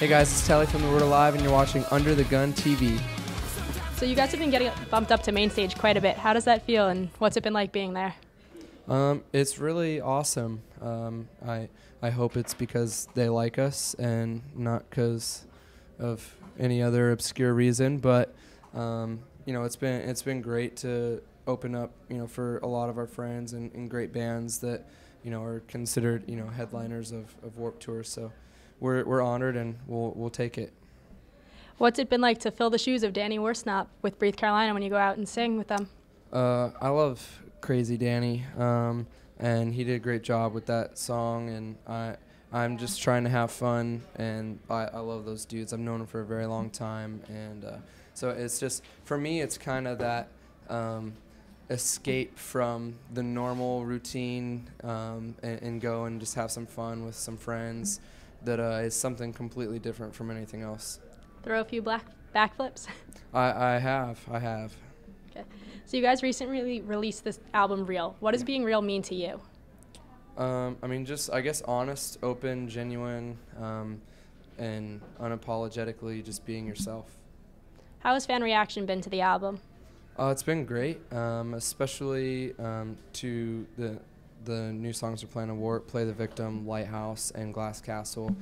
Hey guys, it's Telly from The Word Alive, and you're watching Under the Gun TV. So you guys have been getting bumped up to main stage quite a bit. How does that feel, and what's it been like being there? It's really awesome. I hope it's because they like us and not because of any other obscure reason. But it's been great to open up for a lot of our friends and great bands that are considered headliners of Warped Tour. So we're honored and we'll take it. What's it been like to fill the shoes of Danny Worsnop with Breathe Carolina when you go out and sing with them? I love Crazy Danny, and he did a great job with that song, and I'm just trying to have fun, and I love those dudes. I've known them for a very long time, and so it's just, for me, it's kind of that escape from the normal routine and go and just have some fun with some friends that is something completely different from anything else. Throw a few backflips? I have. Okay. So you guys recently released this album, Real. What does being real mean to you? I guess honest, open, genuine, and unapologetically just being yourself. How has fan reaction been to the album? It's been great, especially to the new songs we're playing on Warp, Play the Victim, Lighthouse, and Glass Castle.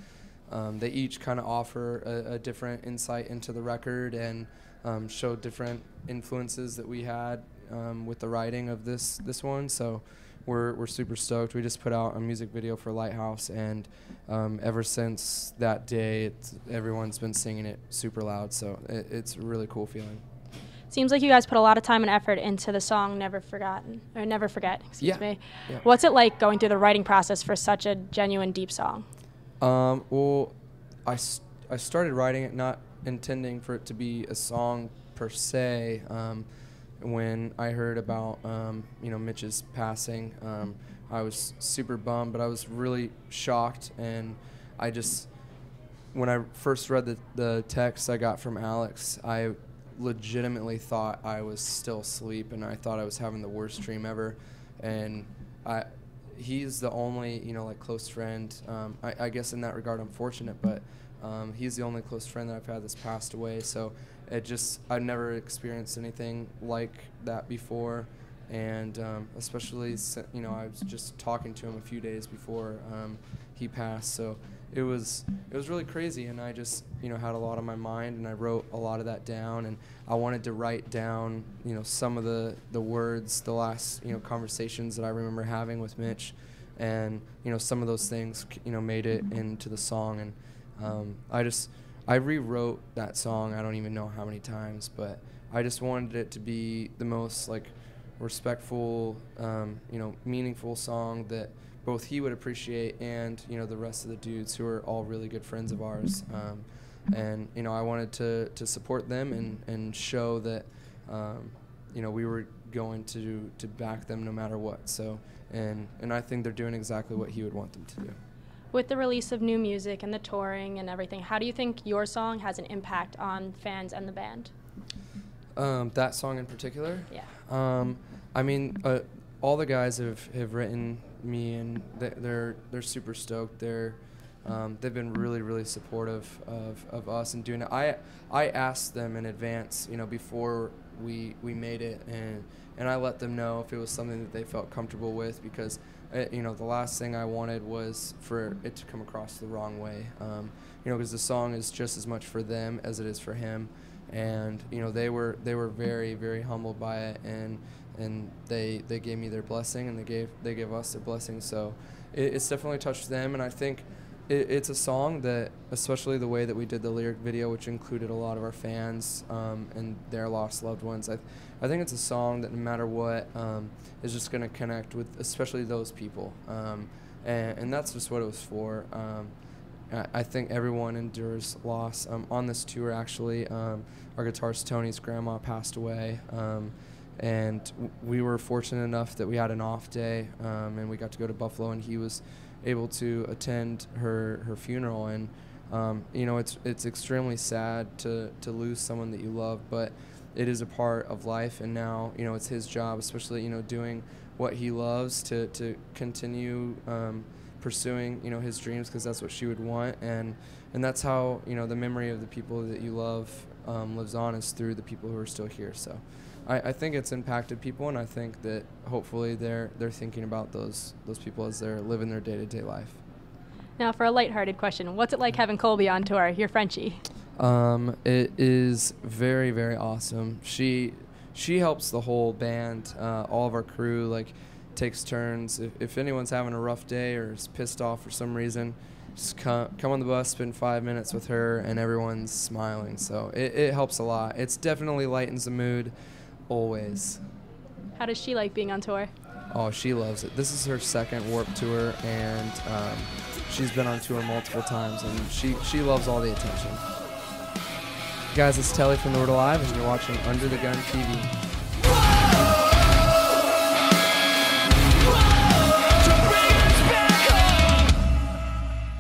They each kind of offer a different insight into the record and show different influences that we had with the writing of this one. So we're super stoked. We just put out a music video for Lighthouse, and ever since that day, everyone's been singing it super loud. So it's a really cool feeling. Seems like you guys put a lot of time and effort into the song Never Forget, excuse me. Yeah. What's it like going through the writing process for such a genuine, deep song? Well, I started writing it not intending for it to be a song per se. When I heard about Mitch's passing, I was super bummed, but I was really shocked, and when I first read the text I got from Alex, I legitimately thought I was still asleep, and I thought I was having the worst dream ever. And he's the only close friend. I guess in that regard I'm fortunate, but he's the only close friend that I've had that's passed away. So I've never experienced anything like that before, and especially I was just talking to him a few days before he passed. So it was really crazy, and I just had a lot on my mind, and I wrote a lot of that down, and I wanted to write down some of the words, the last conversations that I remember having with Mitch, and some of those things made it into the song. And I rewrote that song I don't even know how many times, but I just wanted it to be the most respectful, meaningful song that both he would appreciate and the rest of the dudes who are all really good friends of ours. And I wanted to support them and show that we were going to back them no matter what. So and I think they're doing exactly what he would want them to do. With the release of new music and the touring and everything, how do you think your song has an impact on fans and the band? That song in particular? Yeah. All the guys have written me, and they're super stoked. They've been really, really supportive of us and doing it. I asked them in advance, before we made it, and I let them know if it was something that they felt comfortable with, because the last thing I wanted was for it to come across the wrong way, because the song is just as much for them as it is for him, and they were very, very humbled by it, and they gave me their blessing, and they gave us their blessing. So it's definitely touched them, and I think it's a song that, especially the way that we did the lyric video, which included a lot of our fans and their lost loved ones, I think it's a song that no matter what is just going to connect with especially those people, and that's just what it was for. I think everyone endures loss. On this tour, actually, our guitarist Tony's grandma passed away, and we were fortunate enough that we had an off day, and we got to go to Buffalo, and he was able to attend her funeral. And it's extremely sad to lose someone that you love, but it is a part of life, and now it's his job, especially doing what he loves, to continue pursuing, you know, his dreams, because that's what she would want, and that's how, you know, the memory of the people that you love lives on, is through the people who are still here. So I think it's impacted people, and I think that hopefully they're thinking about those people as they're living their day-to-day life. Now, for a lighthearted question, what's it like having Colby on tour, your Frenchie? It is very, very awesome. She helps the whole band, all of our crew, like, takes turns. If anyone's having a rough day or is pissed off for some reason, just come on the bus, spend 5 minutes with her, and everyone's smiling. So it helps a lot. It's definitely lightens the mood, always. How does she like being on tour? Oh, she loves it. This is her second Warped Tour, and she's been on tour multiple times, and she loves all the attention. Guys, it's Telly from The Word Alive, and you're watching Under the Gun TV.